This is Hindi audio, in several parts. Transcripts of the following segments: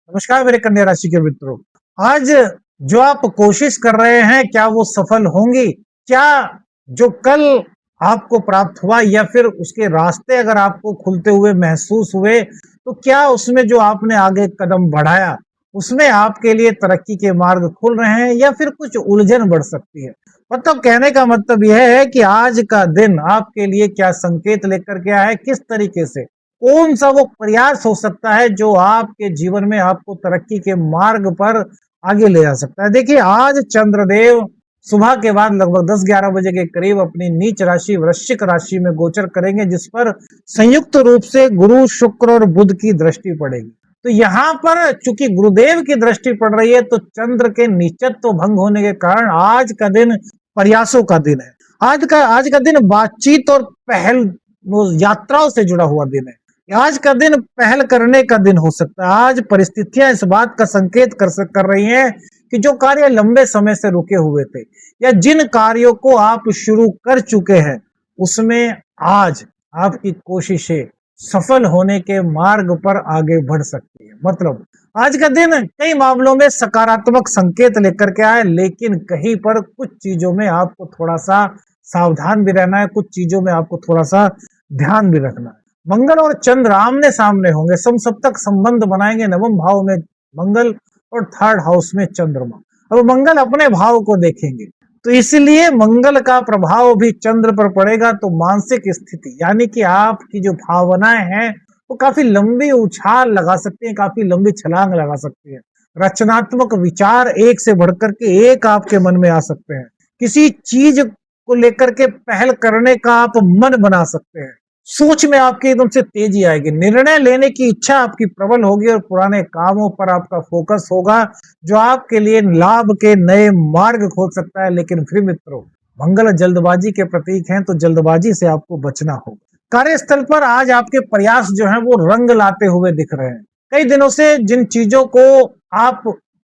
नमस्कार मेरे कन्या राशि के मित्रों। आज जो आप कोशिश कर रहे हैं क्या वो सफल होंगी? क्या जो कल आपको प्राप्त हुआ या फिर उसके रास्ते अगर आपको खुलते हुए महसूस हुए तो क्या उसमें जो आपने आगे कदम बढ़ाया उसमें आपके लिए तरक्की के मार्ग खुल रहे हैं या फिर कुछ उलझन बढ़ सकती है? मतलब कहने का मतलब यह है कि आज का दिन आपके लिए क्या संकेत लेकर के आया है, किस तरीके से कौन सा वो प्रयास हो सकता है जो आपके जीवन में आपको तरक्की के मार्ग पर आगे ले जा सकता है। देखिए, आज चंद्रदेव सुबह के बाद लगभग 10-11 बजे के करीब अपनी नीच राशि वृश्चिक राशि में गोचर करेंगे, जिस पर संयुक्त रूप से गुरु, शुक्र और बुध की दृष्टि पड़ेगी। तो यहाँ पर चूंकि गुरुदेव की दृष्टि पड़ रही है तो चंद्र के नीचत्व भंग होने के कारण आज का दिन प्रयासों का दिन है। आज का दिन बातचीत और पहल यात्राओं से जुड़ा हुआ दिन है। आज का दिन पहल करने का दिन हो सकता है। आज परिस्थितियां इस बात का संकेत कर रही हैं कि जो कार्य लंबे समय से रुके हुए थे या जिन कार्यों को आप शुरू कर चुके हैं उसमें आज आपकी कोशिशें सफल होने के मार्ग पर आगे बढ़ सकती है। मतलब आज का दिन कई मामलों में सकारात्मक संकेत लेकर के आए, लेकिन कहीं पर कुछ चीजों में आपको थोड़ा सा सावधान भी रहना है, कुछ चीजों में आपको थोड़ा सा ध्यान भी रखना है। मंगल और चंद्र आमने सामने होंगे, समसप्तक संबंध बनाएंगे। नवम भाव में मंगल और थर्ड हाउस में चंद्रमा। अब मंगल अपने भाव को देखेंगे तो इसलिए मंगल का प्रभाव भी चंद्र पर पड़ेगा, तो मानसिक स्थिति यानी कि आपकी जो भावनाएं हैं वो काफी लंबी उछाल लगा सकती हैं, काफी लंबी छलांग लगा सकती है। रचनात्मक विचार एक से बढ़कर के एक आपके मन में आ सकते हैं। किसी चीज को लेकर के पहल करने का आप मन बना सकते हैं। सोच में आपकी एकदम से तेजी आएगी, निर्णय लेने की इच्छा आपकी प्रबल होगी और पुराने कामों पर आपका फोकस होगा जो आपके लिए लाभ के नए मार्ग खोल सकता है। लेकिन फिर मित्रों, मंगल जल्दबाजी के प्रतीक हैं तो जल्दबाजी से आपको बचना होगा। कार्यस्थल पर आज आपके प्रयास जो हैं वो रंग लाते हुए दिख रहे हैं। कई दिनों से जिन चीजों को आप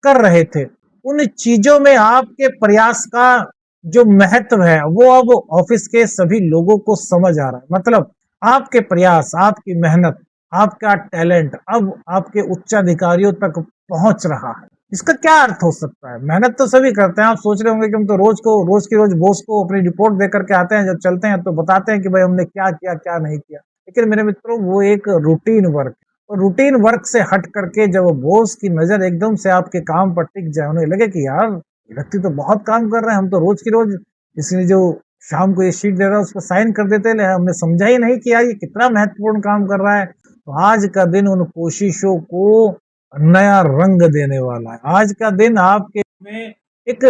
कर रहे थे उन चीजों में आपके प्रयास का जो महत्व है वो अब ऑफिस के सभी लोगों को समझ आ रहा है। मतलब आपके प्रयास, आपकी मेहनत, आपका टैलेंट अब आपके उच्चाधिकारियों तक पहुंच रहा है। इसका क्या अर्थ हो सकता है? मेहनत तो सभी करते हैं। आप सोच रहे होंगे कि हम तो रोज की रोज बॉस को अपनी रिपोर्ट दे करके आते हैं, जब चलते हैं तो बताते हैं कि भाई हमने क्या किया क्या नहीं किया। लेकिन मेरे मित्रों, वो एक रूटीन वर्क, और रूटीन वर्क से हट करके जब बॉस की नजर एकदम से आपके काम पर टिक जाए, उन्हें लगे कि यार ये व्यक्ति तो बहुत काम कर रहे हैं, हम तो रोज की रोज इसने जो शाम को ये शीट दे रहा है उस पर साइन कर देते हैं, हमने समझा ही नहीं कि यार ये कितना महत्वपूर्ण काम कर रहा है। तो आज का दिन उन कोशिशों को नया रंग देने वाला है। आज का दिन आपके में एक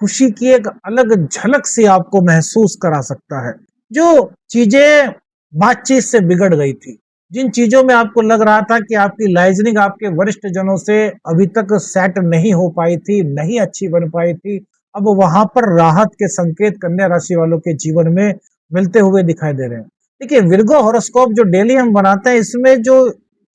खुशी की एक अलग झलक से आपको महसूस करा सकता है। जो चीजें बातचीत से बिगड़ गई थी, जिन चीजों में आपको लग रहा था कि आपकी लाइजनिंग आपके वरिष्ठ जनों से अभी तक सेट नहीं हो पाई थी, नहीं अच्छी बन पाई थी, अब वहां पर राहत के संकेत कन्या राशि वालों के जीवन में मिलते हुए दिखाई दे रहे हैं। देखिए, विर्गो हॉरोस्कोप जो डेली हम बनाते हैं इसमें जो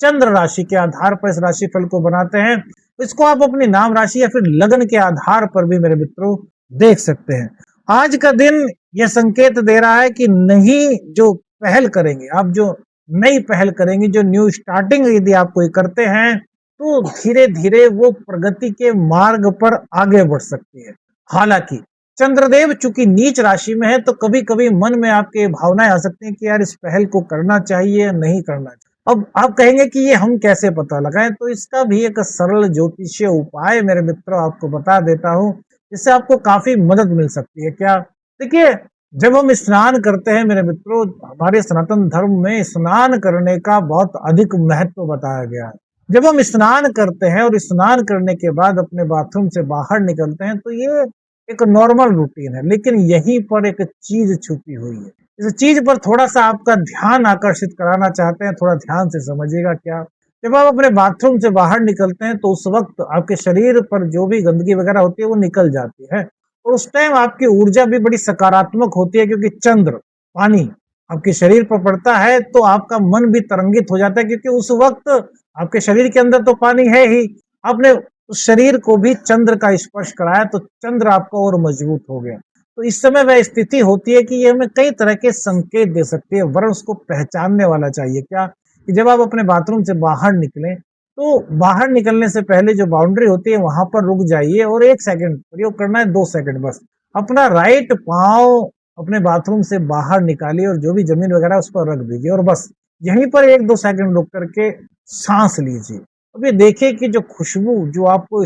चंद्र राशि के आधार पर इस राशिफल को बनाते हैं, इसको आप अपनी नाम राशि या फिर लगन के आधार पर भी मेरे मित्रों देख सकते हैं। आज का दिन यह संकेत दे रहा है कि नहीं, जो पहल करेंगे आप, जो नई पहल करेंगे, जो न्यू स्टार्टिंग यदि आप कोई करते हैं तो धीरे धीरे वो प्रगति के मार्ग पर आगे बढ़ सकती है। हालांकि चंद्रदेव चूंकि नीच राशि में है तो कभी कभी मन में आपके भावनाएं आ सकती हैं कि यार इस पहल को करना चाहिए या नहीं करना चाहिए। अब आप कहेंगे कि ये हम कैसे पता लगाएं, तो इसका भी एक सरल ज्योतिषीय उपाय मेरे मित्रों आपको बता देता हूं, जिससे आपको काफी मदद मिल सकती है। क्या? देखिए, जब हम स्नान करते हैं मेरे मित्रों, हमारे सनातन धर्म में स्नान करने का बहुत अधिक महत्व बताया गया है। जब हम स्नान करते हैं और स्नान करने के बाद अपने बाथरूम से बाहर निकलते हैं तो ये एक नॉर्मल रूटीन है, लेकिन यहीं पर एक चीज छुपी हुई है। इस चीज पर थोड़ा सा आपका ध्यान आकर्षित कराना चाहते हैं, थोड़ा ध्यान से समझिएगा। क्या? जब आप अपने बाथरूम से बाहर निकलते हैं तो उस वक्त आपके शरीर पर जो भी गंदगी वगैरह होती है वो निकल जाती है, और उस टाइम आपकी ऊर्जा भी बड़ी सकारात्मक होती है, क्योंकि चंद्र पानी आपके शरीर पर पड़ता है तो आपका मन भी तरंगित हो जाता है, क्योंकि उस वक्त आपके शरीर के अंदर तो पानी है ही, आपने उस शरीर को भी चंद्र का स्पर्श कराया तो चंद्र आपका और मजबूत हो गया। तो इस समय वह स्थिति होती है कि ये हमें कई तरह के संकेत दे सकती है, वरन उसको पहचानने वाला चाहिए। क्या? कि जब आप अपने बाथरूम से बाहर निकलें तो बाहर निकलने से पहले जो बाउंड्री होती है वहां पर रुक जाइए और 1 सेकंड प्रयोग करना है, 2 सेकंड बस। अपना राइट पांव अपने बाथरूम से बाहर निकालिए और जो भी जमीन वगैरह उस पर रख दीजिए और बस यहीं पर 1-2 सेकंड रुक करके सांस लीजिए। अब ये देखिए कि जो खुशबू जो आपको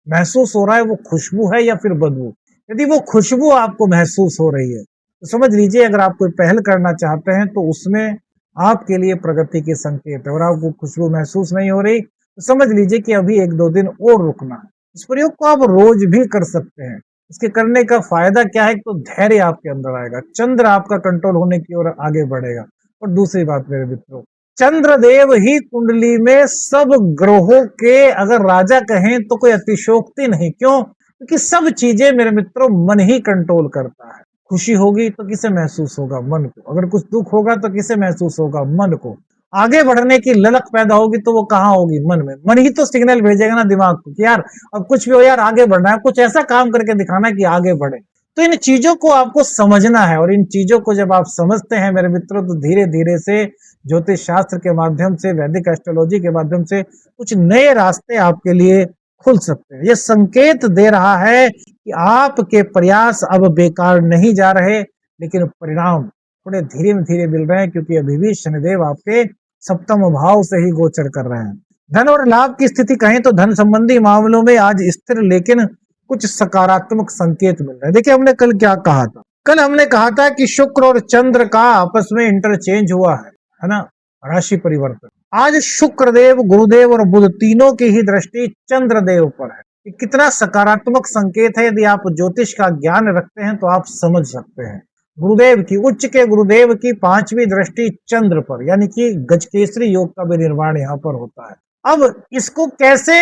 महसूस हो रहा है वो खुशबू है या फिर बदबू। यदि वो खुशबू आपको महसूस हो रही है तो समझ लीजिए अगर आप कोई पहल करना चाहते हैं तो उसमें आपके लिए प्रगति के संकेत है। और आपको खुशबू महसूस नहीं हो रही तो समझ लीजिए कि अभी 1-2 दिन और रुकना है। इस प्रयोग को आप रोज भी कर सकते हैं। इसके करने का फायदा क्या है, तो धैर्य आपके अंदर आएगा, चंद्र आपका कंट्रोल होने की ओर आगे बढ़ेगा। और दूसरी बात मेरे मित्रों, चंद्रदेव ही कुंडली में सब ग्रहों के अगर राजा कहें तो कोई अतिशोक्ति नहीं। क्यों? क्योंकि सब चीजें मेरे मित्रों मन ही कंट्रोल करता है। खुशी होगी तो किसे महसूस होगा? मन को। अगर कुछ दुख होगा तो किसे महसूस होगा? मन को। आगे बढ़ने की ललक पैदा होगी तो वो कहाँ होगी? मन में। मन ही तो सिग्नल भेजेगा ना दिमाग को कि यार अब कुछ भी हो यार आगे बढ़ना है, कुछ ऐसा काम करके दिखाना है कि आगे बढ़े। तो इन चीजों को आपको समझना है और इन चीजों को जब आप समझते हैं मेरे मित्रों तो धीरे धीरे से ज्योतिष शास्त्र के माध्यम से, वैदिक एस्ट्रोलॉजी के माध्यम से कुछ नए रास्ते आपके लिए खुल सकते हैं। ये संकेत दे रहा है कि आपके प्रयास अब बेकार नहीं जा रहे, लेकिन परिणाम थोड़े धीरे मिल रहे हैं, क्योंकि अभी भी शनिदेव आपके सप्तम भाव से ही गोचर कर रहे हैं। धन और लाभ की स्थिति कहें तो धन संबंधी मामलों में आज स्थिर लेकिन कुछ सकारात्मक संकेत मिल रहे हैं। देखिए हमने कल क्या कहा था? कल हमने कहा था कि शुक्र और चंद्र का आपस में इंटरचेंज हुआ है ना, राशि परिवर्तन। आज शुक्रदेव, गुरुदेव और बुध तीनों की ही दृष्टि चंद्रदेव पर है। ये कितना सकारात्मक संकेत है। यदि आप ज्योतिष का ज्ञान रखते हैं तो आप समझ सकते हैं। गुरुदेव की, उच्च के गुरुदेव की 5वीं दृष्टि चंद्र पर, यानी कि गजकेसरी योग का भी निर्माण यहाँ पर होता है। अब इसको कैसे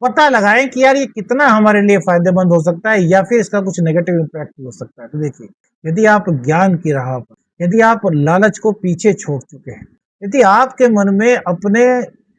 पता लगाएं कि यार ये कितना हमारे लिए फायदेमंद हो सकता है या फिर इसका कुछ नेगेटिव इंपैक्ट हो सकता है? तो देखिए, यदि आप ज्ञान की राह पर, यदि आप लालच को पीछे छोड़ चुके हैं, यदि आपके मन में अपने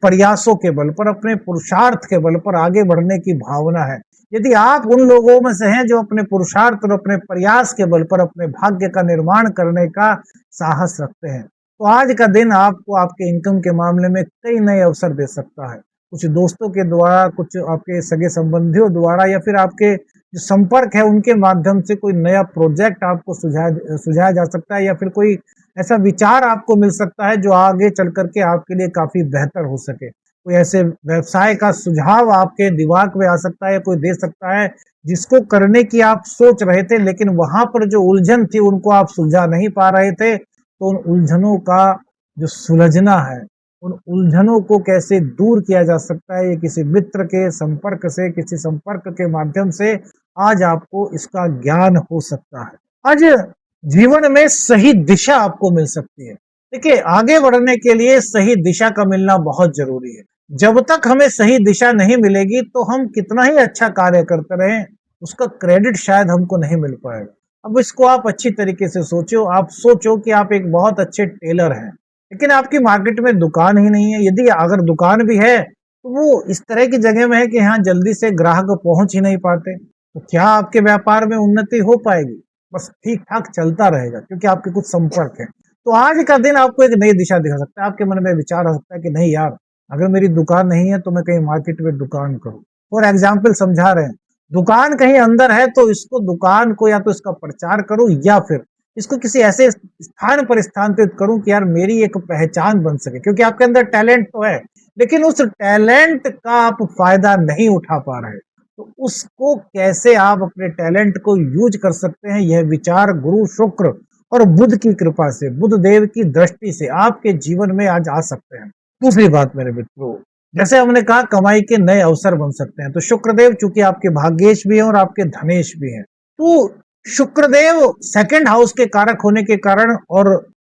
प्रयासों के बल पर, अपने पुरुषार्थ के बल पर आगे बढ़ने की भावना है, यदि आप उन लोगों में से हैं जो अपने पुरुषार्थ और अपने प्रयास के बल पर अपने भाग्य का निर्माण करने का साहस रखते हैं, तो आज का दिन आपको आपके इनकम के मामले में कई नए अवसर दे सकता है। कुछ दोस्तों के द्वारा, कुछ आपके सगे संबंधियों द्वारा या फिर आपके जो संपर्क है उनके माध्यम से कोई नया प्रोजेक्ट आपको सुझाया जा सकता है, या फिर कोई ऐसा विचार आपको मिल सकता है जो आगे चल करके आपके लिए काफी बेहतर हो सके। कोई ऐसे व्यवसाय का सुझाव आपके दिमाग में आ सकता है या कोई दे सकता है जिसको करने की आप सोच रहे थे, लेकिन वहां पर जो उलझन थी उनको आप सुलझा नहीं पा रहे थे। तो उन उलझनों का जो सुलझना है, उन उलझनों को कैसे दूर किया जा सकता है, ये किसी मित्र के संपर्क से, किसी संपर्क के माध्यम से आज आपको इसका ज्ञान हो सकता है। आज जीवन में सही दिशा आपको मिल सकती है। देखिए, आगे बढ़ने के लिए सही दिशा का मिलना बहुत जरूरी है। जब तक हमें सही दिशा नहीं मिलेगी तो हम कितना ही अच्छा कार्य करते रहें, उसका क्रेडिट शायद हमको नहीं मिल पाएगा। अब इसको आप अच्छी तरीके से सोचो। आप सोचो कि आप एक बहुत अच्छे टेलर हैं, लेकिन आपकी मार्केट में दुकान ही नहीं है। यदि अगर दुकान भी है तो वो इस तरह की जगह में है कि यहाँ जल्दी से ग्राहक पहुंच ही नहीं पाते, तो क्या आपके व्यापार में उन्नति हो पाएगी? बस ठीक ठाक चलता रहेगा, क्योंकि आपके कुछ संपर्क है। तो आज का दिन आपको एक नई दिशा दिखा सकता है। आपके मन में विचार आ सकता है कि नहीं यार, अगर मेरी दुकान नहीं है तो मैं कहीं मार्केट में दुकान करूं। फॉर एग्जाम्पल समझा रहे हैं, दुकान कहीं अंदर है तो इसको, दुकान को या तो इसका प्रचार करूं या फिर इसको किसी ऐसे स्थान पर स्थानांतरित करूं कि यार मेरी एक पहचान बन सके। क्योंकि आपके अंदर टैलेंट तो है, लेकिन उस टैलेंट का आप फायदा नहीं उठा पा रहे, तो उसको कैसे आप अपने टैलेंट को यूज कर सकते हैं, यह विचार गुरु शुक्र और बुध की कृपा से, बुध देव की दृष्टि से आपके जीवन में आज आ सकते हैं। दूसरी बात मेरे मित्रों, जैसे हमने कहा कमाई के नए अवसर बन सकते हैं, तो शुक्रदेव चूंकि आपके भाग्येश भी हैं और आपके धनेश भी हैं, तो शुक्रदेव सेकंड हाउस के कारक होने के कारण और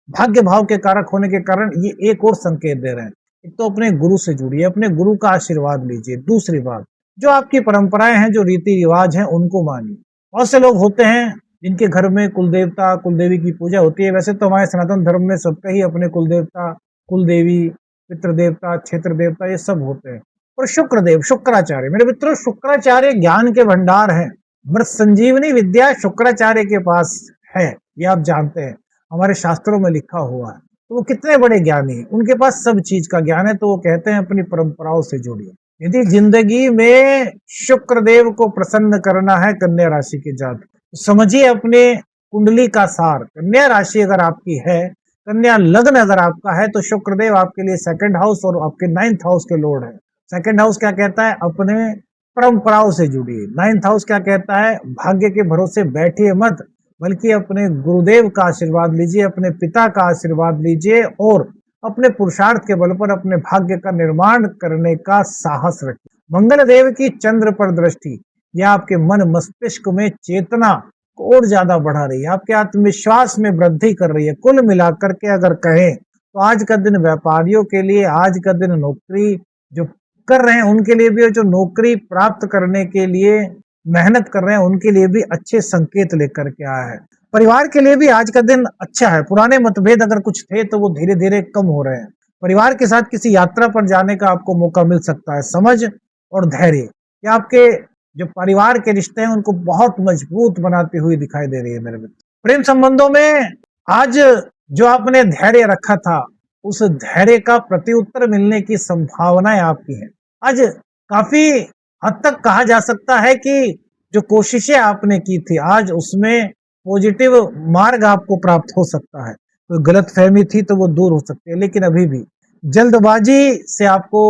भाग्य भाव के कारक होने के कारण ये एक और संकेत दे रहे हैं। एक तो अपने गुरु से जुड़िए, अपने गुरु का आशीर्वाद लीजिए। दूसरी बात, जो आपकी परंपराएं हैं, जो रीति रिवाज हैं, उनको मानिए। बहुत से लोग होते हैं जिनके घर में कुल देवता, कुल देवी की पूजा होती है। वैसे तो हमारे सनातन धर्म में सबके ही अपने कुल देवता, कुल देवी, पितृ देवता, क्षेत्र देवता, ये सब होते हैं। और शुक्रदेव, शुक्राचार्य, मेरे मित्रों, शुक्राचार्य ज्ञान के भंडार हैं। मृत संजीवनी विद्या शुक्राचार्य के पास है, ये आप जानते हैं, हमारे शास्त्रों में लिखा हुआ है। तो वो कितने बड़े ज्ञानी हैं, उनके पास सब चीज का ज्ञान है, तो वो कहते हैं अपनी परंपराओं से जुड़िए। यदि जिंदगी में शुक्र देव को प्रसन्न करना है कन्या राशि के जातक, तो समझिए अपने कुंडली का सार। कन्या राशि अगर आपकी है, कन्या लग्न अगर आपका है, तो शुक्रदेव आपके लिए सेकंड हाउस और आपके 9th हाउस के लॉर्ड है। सेकंड हाउस क्या कहता है? अपने परंपराओं से जुड़िए। 9th हाउस क्या कहता है? भाग्य के भरोसे बैठिए मत, बल्कि अपने गुरुदेव का आशीर्वाद लीजिए, अपने पिता का आशीर्वाद लीजिए और अपने पुरुषार्थ के बल पर अपने भाग्य का निर्माण करने का साहस रखिए। मंगल देव की चंद्र पर दृष्टि यह आपके मन मस्तिष्क में चेतना को और ज्यादा बढ़ा रही है, आपके आत्मविश्वास में वृद्धि कर रही है। कुल मिलाकर के अगर कहें तो आज का दिन व्यापारियों के लिए, आज का दिन नौकरी जो कर रहे हैं उनके लिए भी, और जो नौकरी प्राप्त करने के लिए मेहनत कर रहे हैं उनके लिए भी अच्छे संकेत लेकर के आया है। परिवार के लिए भी आज का दिन अच्छा है। पुराने मतभेद अगर कुछ थे तो वो धीरे धीरे कम हो रहे हैं। परिवार के साथ किसी यात्रा पर जाने का आपको मौका मिल सकता है। समझ और धैर्य ये आपके जो परिवार के रिश्ते हैं उनको बहुत मजबूत बनाती हुई दिखाई दे रही है मेरे मित्र। प्रेम संबंधों में आज जो आपने धैर्य रखा था, उस धैर्य का प्रत्युत्तर मिलने की संभावनाएं आपकी हैं। आज काफी हद तक कहा जा सकता है कि जो कोशिशें आपने की थी, आज उसमें पॉजिटिव मार्ग आपको प्राप्त हो सकता है। कोई गलत फहमी थी तो वो दूर हो सकती है, लेकिन अभी भी जल्दबाजी से आपको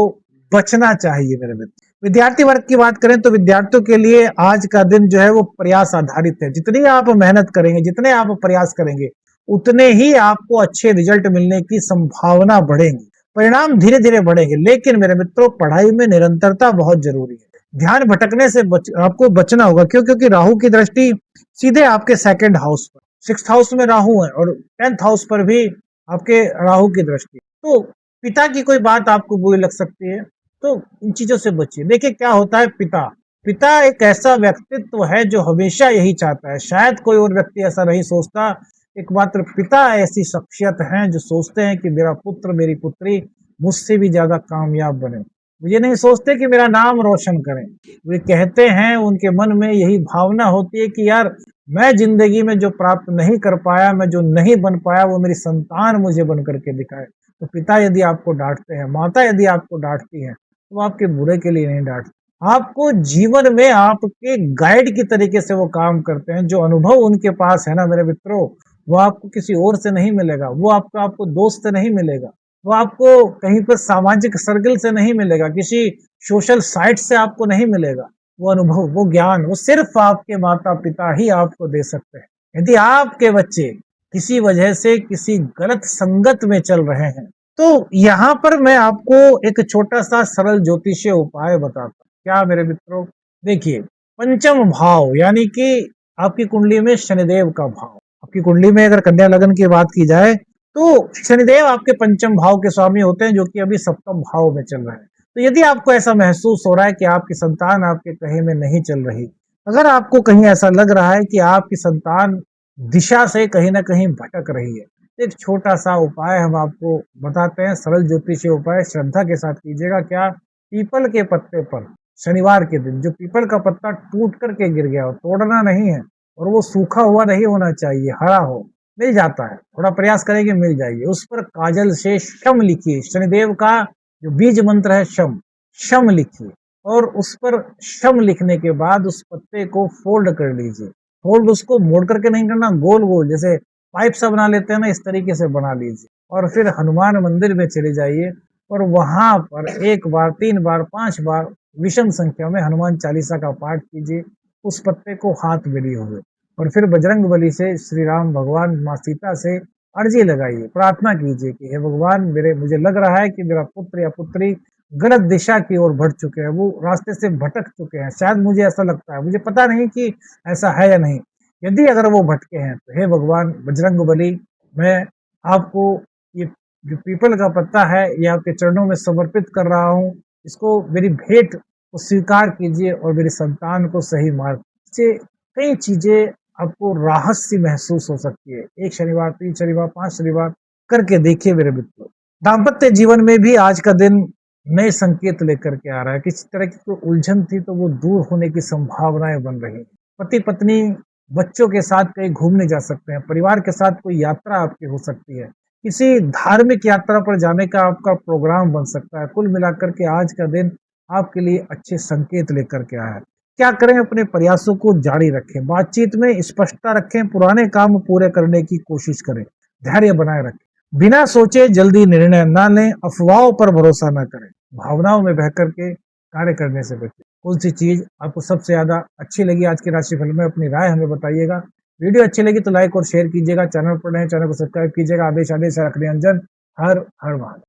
बचना चाहिए मेरे मित्र। विद्यार्थी वर्ग की बात करें तो विद्यार्थियों के लिए आज का दिन जो है वो प्रयास आधारित है। जितनी आप मेहनत करेंगे, जितने आप प्रयास करेंगे, उतने ही आपको अच्छे रिजल्ट मिलने की संभावना बढ़ेगी, परिणाम धीरे धीरे बढ़ेंगे। लेकिन मेरे मित्रों, पढ़ाई में निरंतरता बहुत जरूरी है। ध्यान भटकने से आपको बचना होगा। क्यों? क्योंकि राहु की दृष्टि सीधे आपके सेकंड हाउस पर, 6th हाउस में राहु है और 10th हाउस पर भी आपके राहु की दृष्टि। तो पिता की कोई बात आपको बुरी लग सकती है, तो इन चीजों से बचिए। देखिए क्या होता है, पिता पिता एक ऐसा व्यक्तित्व है जो हमेशा यही चाहता है, शायद कोई और व्यक्ति ऐसा नहीं सोचता, एकमात्र पिता ऐसी शख्सियत हैं जो सोचते हैं कि मेरा पुत्र मेरी पुत्री मुझसे भी ज्यादा कामयाब बने। ये नहीं सोचते कि मेरा नाम रोशन करें। वे कहते हैं, उनके मन में यही भावना होती है कि यार मैं जिंदगी में जो प्राप्त नहीं कर पाया, मैं जो नहीं बन पाया, वो मेरी संतान मुझे बन करके दिखाए। तो पिता यदि आपको डांटते हैं, माता यदि आपको डांटती है, तो आपके बुरे के लिए नहीं डांटते, आपको जीवन में आपके गाइड की तरीके से वो काम करते हैं। जो अनुभव उनके पास है ना मेरे मित्रों, वो आपको किसी और से नहीं मिलेगा, वो आपको दोस्त से नहीं मिलेगा, वो आपको कहीं पर सामाजिक सर्कल से नहीं मिलेगा, किसी सोशल साइट से आपको नहीं मिलेगा। वो अनुभव, वो ज्ञान, वो सिर्फ आपके माता पिता ही आपको दे सकते हैं। यदि आपके बच्चे किसी वजह से किसी गलत संगत में चल रहे हैं, तो यहाँ पर मैं आपको एक छोटा सा सरल ज्योतिषीय उपाय बताता हूँ। क्या मेरे मित्रों, देखिए, पंचम भाव यानी कि आपकी कुंडली में शनिदेव का भाव, आपकी कुंडली में अगर कन्या लगन की बात की जाए तो शनिदेव आपके पंचम भाव के स्वामी होते हैं, जो कि अभी सप्तम भाव में चल रहे हैं। तो यदि आपको ऐसा महसूस हो रहा है कि आपकी संतान आपके कहे में नहीं चल रही, अगर आपको कहीं ऐसा लग रहा है कि आपकी संतान दिशा से कहीं ना कहीं भटक रही है, तो एक छोटा सा उपाय हम आपको बताते हैं, सरल ज्योतिषीय उपाय, श्रद्धा के साथ कीजिएगा। क्या? पीपल के पत्ते पर शनिवार के दिन जो पीपल का पत्ता टूट करके गिर गया हो, तोड़ना नहीं है, और वो सूखा हुआ नहीं होना चाहिए, हरा हो, मिल जाता है, थोड़ा प्रयास करेंगे मिल जाएगी। उस पर काजल से शम लिखिए, शनिदेव का जो बीज मंत्र है शम, शम लिखिए, और उस पर शम लिखने के बाद उस पत्ते को फोल्ड कर लीजिए। फोल्ड उसको मोड़ करके नहीं करना, गोल गोल जैसे पाइप सा बना लेते हैं ना, इस तरीके से बना लीजिए। और फिर हनुमान मंदिर में चले जाइए और वहां पर 1 बार, 3 बार, 5 बार विषम संख्या में हनुमान चालीसा का पाठ कीजिए, उस पत्ते को हाथ में लिए हुए, और फिर बजरंग बली से, श्री राम भगवान, माँ सीता से अर्जी लगाइए, प्रार्थना कीजिए कि हे भगवान, मुझे लग रहा है कि मेरा पुत्र या पुत्री गलत दिशा की ओर बढ़ चुके हैं, वो रास्ते से भटक चुके हैं, शायद मुझे ऐसा लगता है, मुझे पता नहीं कि ऐसा है या नहीं। यदि अगर वो भटके हैं तो हे भगवान बजरंग बली, मैं आपको ये जो पीपल का पत्ता है ये आपके चरणों में समर्पित कर रहा हूँ, इसको मेरी भेंट को स्वीकार कीजिए और मेरी संतान को सही मार्ग से। कई चीजें आपको राहत सी महसूस हो सकती है। 1 शनिवार, 3 शनिवार, 5 शनिवार करके देखिए मेरे मित्रों। दाम्पत्य जीवन में भी आज का दिन नए संकेत लेकर के आ रहा है। किसी तरह की कोई उलझन थी तो वो दूर होने की संभावनाएं बन रही है। पति पत्नी बच्चों के साथ कहीं घूमने जा सकते हैं, परिवार के साथ कोई यात्रा आपकी हो सकती है। किसी धार्मिक यात्रा पर जाने का आपका प्रोग्राम बन सकता है। कुल मिलाकर के आज का दिन आपके लिए अच्छे संकेत लेकर के आया है। क्या करें, अपने प्रयासों को जारी रखें, बातचीत में स्पष्टता रखें, पुराने काम पूरे करने की कोशिश करें, धैर्य बनाए रखें, बिना सोचे जल्दी निर्णय ना लें, अफवाहों पर भरोसा ना करें, भावनाओं में बह करके कार्य करने से बचें। कौन सी चीज आपको सबसे ज्यादा अच्छी लगी आज की राशिफल में, अपनी राय हमें बताइएगा। वीडियो अच्छी लगी तो लाइक और शेयर कीजिएगा। चैनल पर नए, चैनल को सब्सक्राइब कीजिएगा। आदेश आदेश रखने अंजन, हर हर महादेव।